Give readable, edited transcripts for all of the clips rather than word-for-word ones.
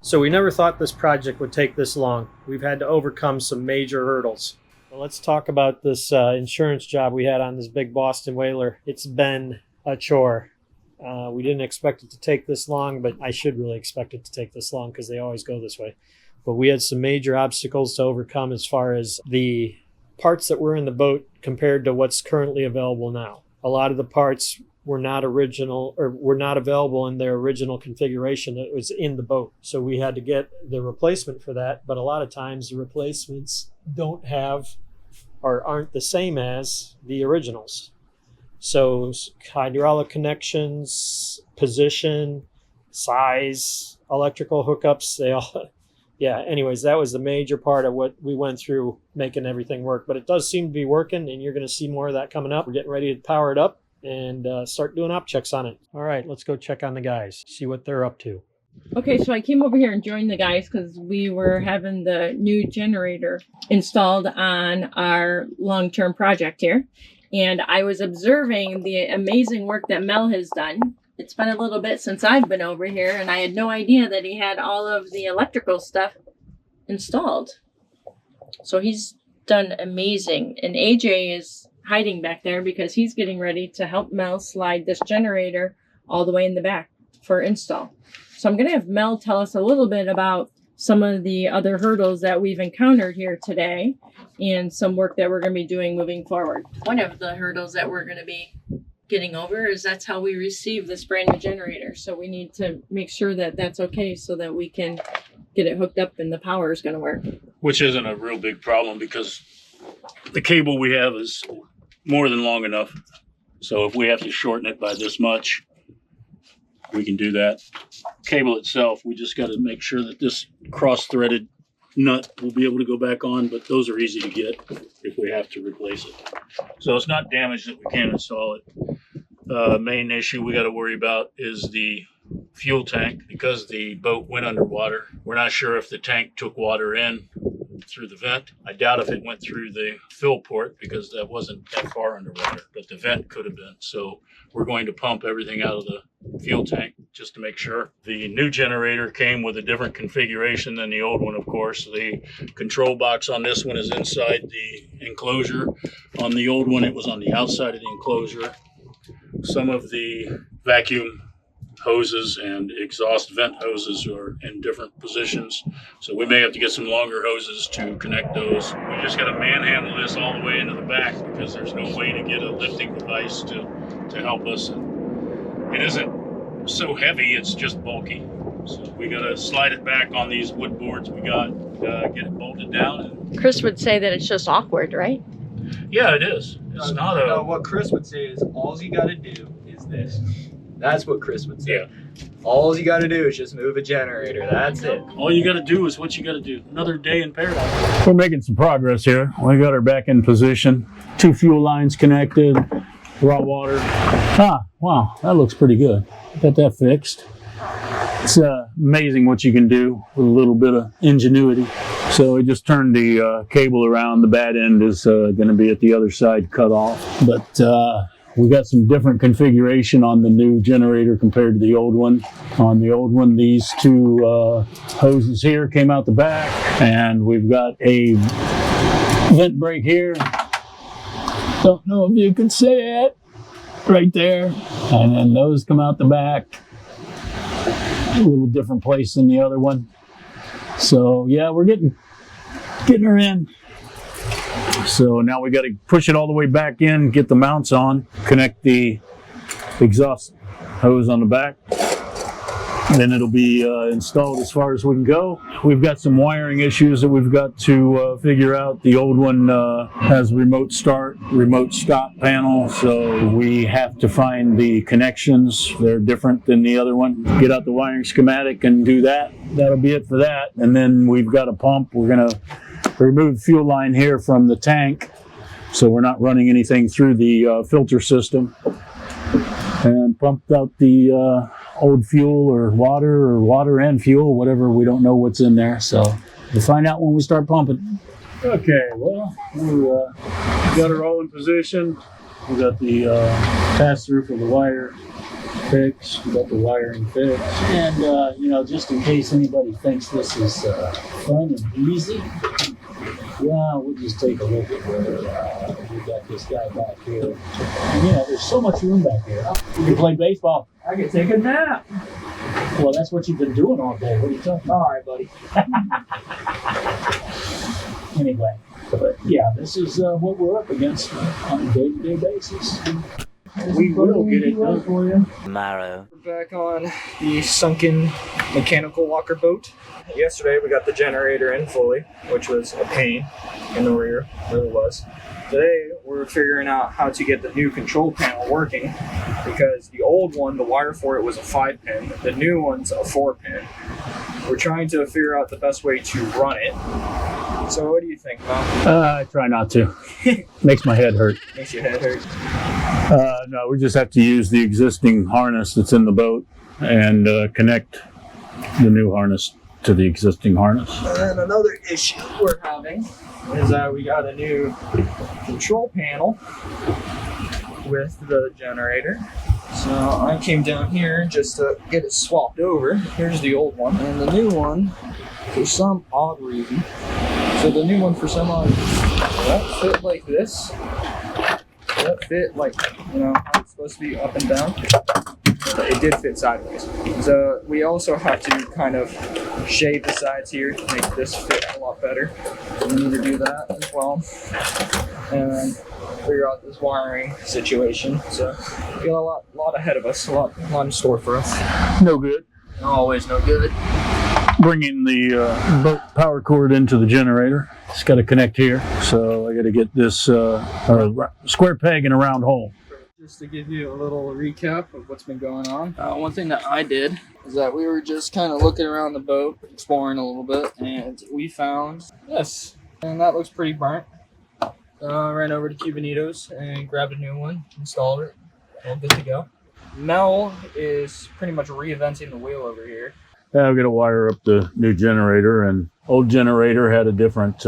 So we never thought this project would take this long. We've had to overcome some major hurdles. Well, let's talk about this insurance job we had on this big Boston whaler. It's been a chore. We didn't expect it to take this long, but I should really expect it to take this long because they always go this way. But we had some major obstacles to overcome as far as the parts that were in the boat compared to what's currently available now. A lot of the parts were not original or were not available in their original configuration that was in the boat. So we had to get the replacement for that. But a lot of times the replacements don't have or aren't the same as the originals. So hydraulic connections, position, size, electrical hookups, they all, yeah, anyways, that was the major part of what we went through making everything work. But it does seem to be working, and you're going to see more of that coming up. We're getting ready to power it up and start doing op checks on it. All right, let's go check on the guys, see what they're up to. Okay, so I came over here and joined the guys because we were having the new generator installed on our long-term project here. And I was observing the amazing work that Mel has done. It's been a little bit since I've been over here, and I had no idea that he had all of the electrical stuff installed. So he's done amazing. And AJ is hiding back there because he's getting ready to help Mel slide this generator all the way in the back for install. So I'm going to have Mel tell us a little bit about some of the other hurdles that we've encountered here today and some work that we're going to be doing moving forward. One of the hurdles that we're going to be getting over is that's how we receive this brand new generator. So we need to make sure that that's okay so that we can get it hooked up and the power is going to work. Which isn't a real big problem because the cable we have is more than long enough. So if we have to shorten it by this much, we can do that. Cable itself, we just got to make sure that this cross-threaded nut will be able to go back on, but those are easy to get if we have to replace it. So it's not damaged that we can't install it. Main issue we got to worry about is the fuel tank because the boat went underwater. We're not sure if the tank took water in through the vent. I doubt if it went through the fill port because that wasn't that far underwater, but the vent could have been. So we're going to pump everything out of the fuel tank just to make sure. The new generator came with a different configuration than the old one, of course. The control box on this one is inside the enclosure. On the old one, it was on the outside of the enclosure. Some of the vacuum hoses and exhaust vent hoses are in different positions. So we may have to get some longer hoses to connect those. We just got to manhandle this all the way into the back because there's no way to get a lifting device to help us. And it isn't so heavy, it's just bulky. So we got to slide it back on these wood boards we got, get it bolted down. Chris would say that it's just awkward, right? Yeah, it is. It's not a... No, what Chris would say is all you got to do is this. That's what Chris would say. Yeah. All you got to do is just move a generator. That's it. All you got to do is what you got to do. Another day in paradise. We're making some progress here. We got her back in position. 2 fuel lines connected. Raw water. Wow, that looks pretty good. Got that fixed. It's amazing what you can do with a little bit of ingenuity. So we just turned the cable around. The bad end is going to be at the other side cut off. But we got some different configuration on the new generator compared to the old one. On the old one, these 2 hoses here came out the back, and we've got a vent brake here. Don't know if you can see it right there. And then those come out the back. A little different place than the other one. So yeah, we're getting her in. So now we got to push it all the way back in, get the mounts on, connect the exhaust hose on the back. Then it'll be installed as far as we can go. We've got some wiring issues that we've got to figure out. The old one has remote start, remote stop panel, so we have to find the connections. They're different than the other one. Get out the wiring schematic and do that. That'll be it for that. And then we've got a pump. We're going to remove the fuel line here from the tank, so we're not running anything through the filter system. And pumped out the old fuel or water and fuel, whatever. We don't know what's in there, so we'll find out when we start pumping. Okay, well, we got her all in position. We got the pass-through for the wire. fixed. We got the wiring fixed. And, just in case anybody thinks this is fun and easy, we'll just take a look at where we got this guy back here. And, there's so much room back here. You can play baseball. I can take a nap. Well, that's what you've been doing all day. What are you talking about? All right, buddy. Anyway, but yeah, this is what we're up against on a day-to-day basis. We will get it done for you. Tomorrow. We're back on the sunken mechanical walker boat. Yesterday we got the generator in fully, which was a pain in the rear, it really was. Today we're figuring out how to get the new control panel working, because the old one, the wire for it was a 5-pin, the new one's a 4-pin. We're trying to figure out the best way to run it. So what do you think, Mom? I try not to. Makes my head hurt. Makes your head hurt. No, we just have to use the existing harness that's in the boat and connect the new harness to the existing harness. And then another issue we're having is that we got a new control panel with the generator. So I came down here just to get it swapped over. Here's the old one, and the new one, for some odd reason. So the new one, for some odd reason, that fit like this. That fit like, how it's supposed to be up and down. But it did fit sideways. So we also have to kind of shave the sides here to make this fit a lot better. So we need to do that as well. And then figure out this wiring situation. So we got a lot ahead of us, a lot in store for us. No good. Always no good. Bringing the boat power cord into the generator. It's got to connect here. So I got to get this square peg in a round hole. Just to give you a little recap of what's been going on. One thing that I did is that we were just kind of looking around the boat, exploring a little bit, and we found this. And that looks pretty burnt. Ran over to Cubanitos and grabbed a new one, installed it, all good to go. Mel is pretty much reinventing the wheel over here. Yeah, I've got to wire up the new generator, and old generator had a different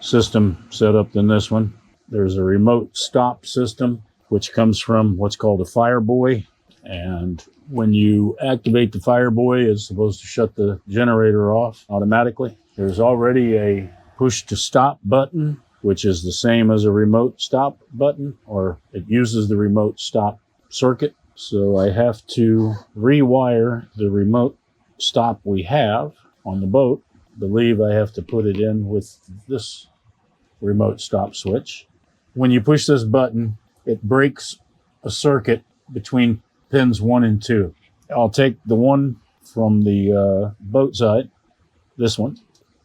system set up than this one. There's a remote stop system, which comes from what's called a Fireboy. And when you activate the Fireboy, it's supposed to shut the generator off automatically. There's already a push to stop button, which is the same as a remote stop button, or it uses the remote stop circuit. So I have to rewire the remote stop we have on the boat. I believe I have to put it in with this remote stop switch. When you push this button, it breaks a circuit between pins 1 and 2. I'll take the one from the boat side, this one,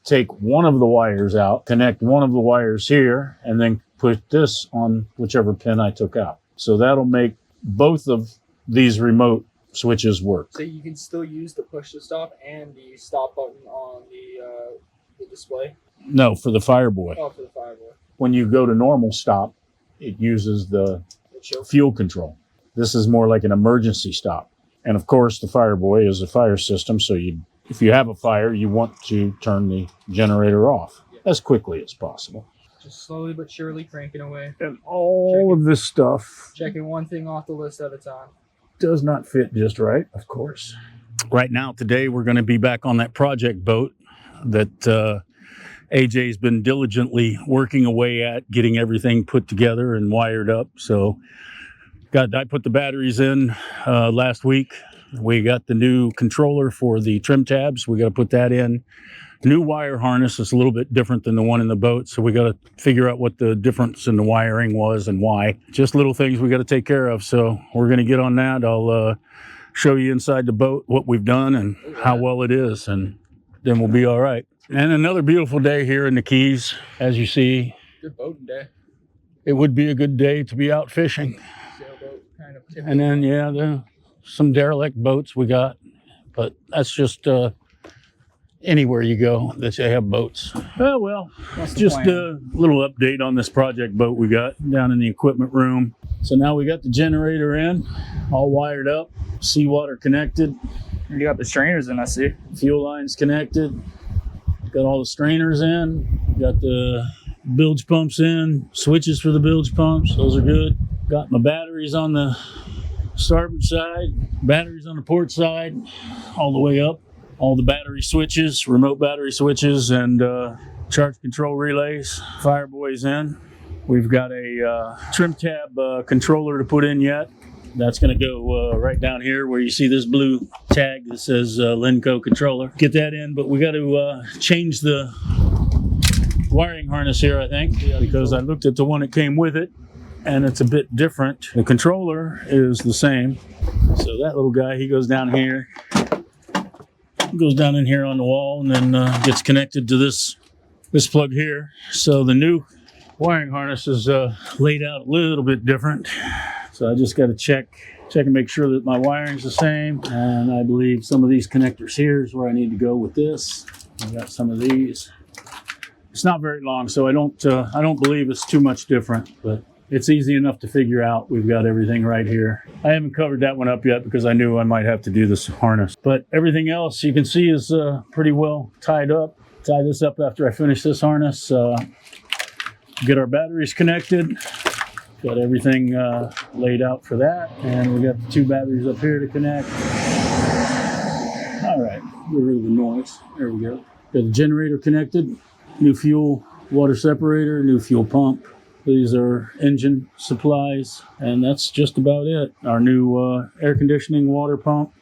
take one of the wires out, connect one of the wires here, and then put this on whichever pin I took out. So that'll make both of these remote switches work. So you can still use the push to stop and the stop button on the display? No, for the Fireboy. Oh, for the Fireboy. When you go to normal stop, it uses the fuel control. This is more like an emergency stop. And of course, the Fireboy is a fire system, so if you have a fire, you want to turn the generator off as quickly as possible. Just slowly but surely cranking away. And all of this stuff Checking one thing off the list at a time. does not fit just right, of course. Right now, today, we're going to be back on that project boat that AJ's been diligently working away at, getting everything put together and wired up. So I put the batteries in last week. We got the new controller for the trim tabs. We got to put that in. New wire harness is a little bit different than the one in the boat, so we got to figure out what the difference in the wiring was and why. Just little things we got to take care of, so we're going to get on that. I'll show you inside the boat what we've done and how well it is, and then we'll be all right. And another beautiful day here in the Keys, as you see. Good boating day. It would be a good day to be out fishing. Sailboat kind of. And then, some derelict boats we got, but that's just anywhere you go that they have boats. Oh, well, That's the just plan. a little update on this project boat we got down in the equipment room. So now we got the generator in, all wired up, seawater connected, You got the strainers in, I see. fuel lines connected, got all the strainers in, got the bilge pumps in, switches for the bilge pumps, those are good. Got my batteries on the starboard side, batteries on the port side, all the way up. All the battery switches, remote battery switches, and charge control relays. Fireboy's in. We've got a trim tab controller to put in yet. That's going to go right down here where you see this blue tag that says Lenco controller. Get that in, but we got to change the wiring harness here, I think, because I looked at the one that came with it, and it's a bit different. The controller is the same. So that little guy, he goes down here. Goes down in here on the wall and then gets connected to this plug here. So the new wiring harness is laid out a little bit different. So I just got to check and make sure that my wiring's the same. And I believe some of these connectors here is where I need to go with this. I got some of these. It's not very long, so I don't believe it's too much different, but it's easy enough to figure out. We've got everything right here. I haven't covered that one up yet because I knew I might have to do this harness. But everything else you can see is pretty well tied up. Tie this up after I finish this harness. Get our batteries connected. Got everything laid out for that. And we got the 2 batteries up here to connect. All right, get rid of the noise. There we go. Got the generator connected. New fuel, water separator, new fuel pump. These are engine supplies, and that's just about it. Our new air conditioning water pump,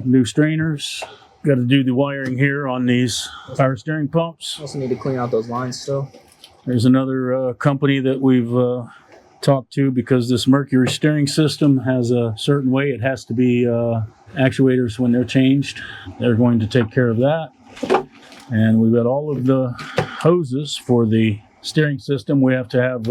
new strainers. Got to do the wiring here on these power steering pumps. Also need to clean out those lines still. There's another company that we've talked to because this Mercury steering system has a certain way it has to be actuators when they're changed. They're going to take care of that. And we've got all of the hoses for the steering system. We have to have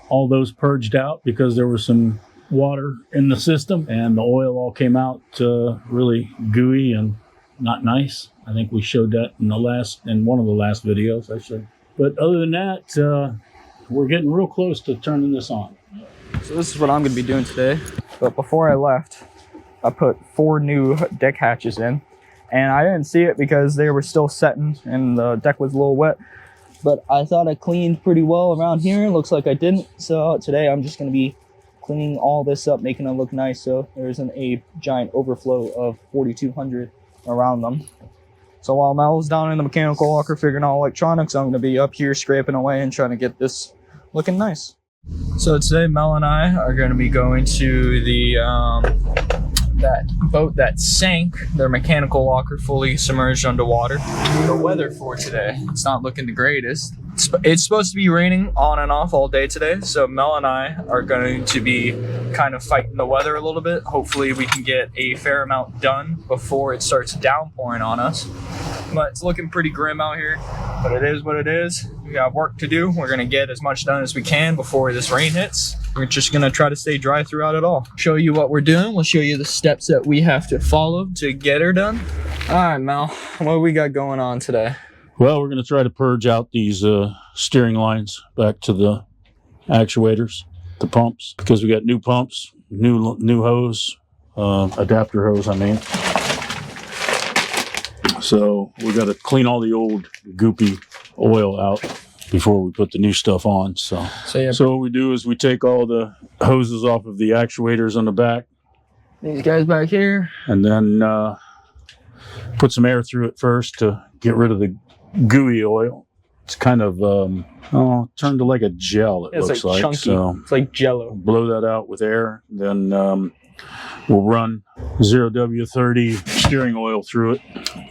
all those purged out because there was some water in the system and the oil all came out really gooey and not nice. I think we showed that in one of the last videos, I should. But other than that, we're getting real close to turning this on. So this is what I'm going to be doing today. But before I left, I put 4 new deck hatches in. And I didn't see it because they were still setting and the deck was a little wet. But I thought I cleaned pretty well around here. Looks like I didn't. So today I'm just going to be cleaning all this up, making it look nice. So there isn't a giant overflow of 4200 around them. So while Mel's down in the mechanical locker figuring out electronics, I'm going to be up here scraping away and trying to get this looking nice. So today Mel and I are going to be going to the that boat that sank, their mechanical locker fully submerged underwater. The weather for today, it's not looking the greatest. It's supposed to be raining on and off all day today, so Mel and I are going to be kind of fighting the weather a little bit. Hopefully we can get a fair amount done before it starts downpouring on us. But it's looking pretty grim out here, but it is what it is. We got work to do. We're gonna get as much done as we can before this rain hits. We're just gonna try to stay dry throughout it all. Show you what we're doing. We'll show you the steps that we have to follow to get her done. All right, Mel, what we got going on today? Well, we're going to try to purge out these steering lines back to the actuators, the pumps, because we got new pumps, new hose, adapter hose, I mean. So we got to clean all the old goopy oil out before we put the new stuff on. So what we do is we take all the hoses off of the actuators on the back. These guys back here. And then put some air through it first to get rid of the gooey oil. It's kind of turned to like a gel, it looks like chunky. So it's like jello. blow that out with air, then we'll run 0W30 steering oil through it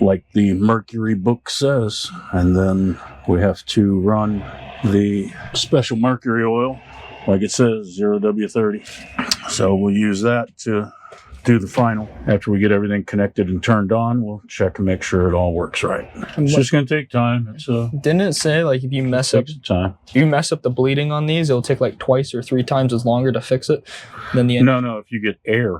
like the Mercury book says, and then we have to run the special Mercury oil like it says, 0W30. So we'll use that to do the final. After we get everything connected and turned on, we'll check and make sure it all works right. It's just going to take time. It's Didn't it say like if you mess up the bleeding on these, it'll take like twice or 3 times as longer to fix it than the No, if you get air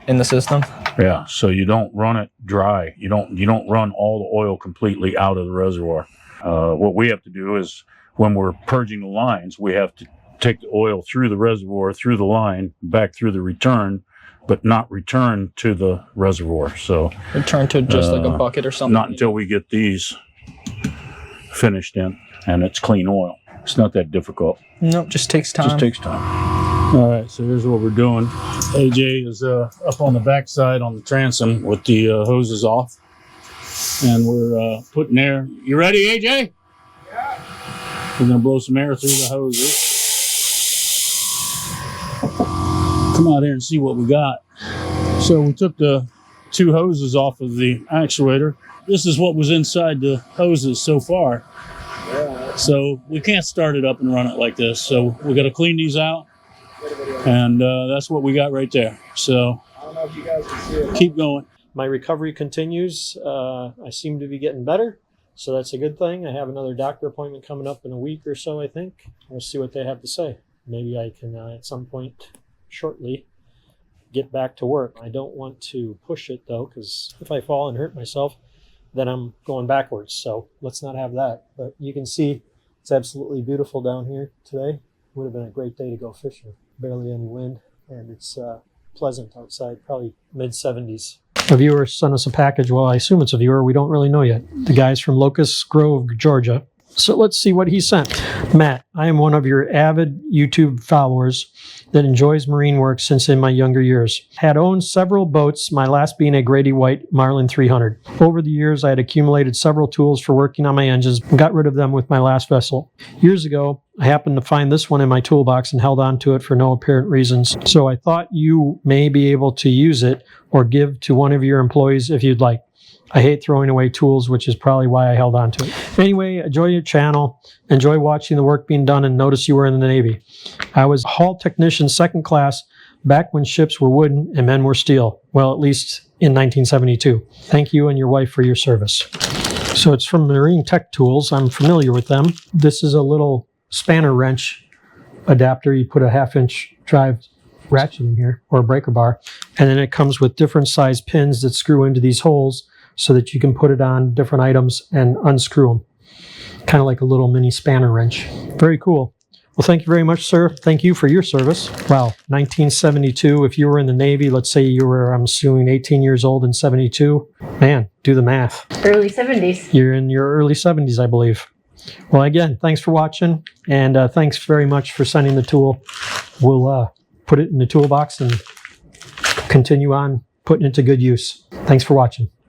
in the system. Yeah, so you don't run it dry. You don't run all the oil completely out of the reservoir. What we have to do is when we're purging the lines, we have to take the oil through the reservoir, through the line, back through the return, but not return to the reservoir. So return to just like a bucket or something. Not until we get these finished in and it's clean oil. It's not that difficult. Nope, just takes time. All right, so here's what we're doing. AJ is up on the backside on the transom with the hoses off, and we're putting air. You ready, AJ? Yeah. We're gonna blow some air through the hoses. Come out here and see what we got. So we took the 2 hoses off of the actuator. This is what was inside the hoses so far. So we can't start it up and run it like this. So we got to clean these out, and that's what we got right there. So I don't know if you guys can see it. keep going. My recovery continues. I seem to be getting better, so that's a good thing. I have another doctor appointment coming up in a week or so, I think. We'll see what they have to say. Maybe I can, at some point shortly, get back to work. I don't want to push it, though, because if I fall and hurt myself, then I'm going backwards. So let's not have that. But you can see it's absolutely beautiful down here today. Would have been a great day to go fishing. Barely any wind, and it's pleasant outside, probably mid-70s. A viewer sent us a package. Well, I assume it's a viewer. We don't really know yet. The guy's from Locust Grove, Georgia. So let's see what he sent. Matt, I am one of your avid YouTube followers that enjoys marine work since in my younger years. Had owned several boats, my last being a Grady White Marlin 300. Over the years, I had accumulated several tools for working on my engines and got rid of them with my last vessel. Years ago, I happened to find this one in my toolbox and held on to it for no apparent reasons. So I thought you may be able to use it or give to one of your employees if you'd like. I hate throwing away tools, which is probably why I held on to it. Anyway, enjoy your channel. Enjoy watching the work being done, and notice you were in the Navy. I was hull technician 2nd class back when ships were wooden and men were steel. Well, at least in 1972. Thank you and your wife for your service. So it's from Marine Tech Tools. I'm familiar with them. This is a little spanner wrench adapter. You put a 1/2-inch drive ratchet in here, or a breaker bar, and then it comes with different size pins that screw into these holes so that you can put it on different items and unscrew them. Kind of like a little mini spanner wrench. Very cool. Well, thank you very much, sir. Thank you for your service. Wow, 1972. If you were in the Navy, let's say you were, I'm assuming, 18 years old in 72. Man, do the math. Early 70s. You're in your early 70s, I believe. Well, again, thanks for watching, and thanks very much for sending the tool. We'll put it in the toolbox and continue on putting it to good use. Thanks for watching.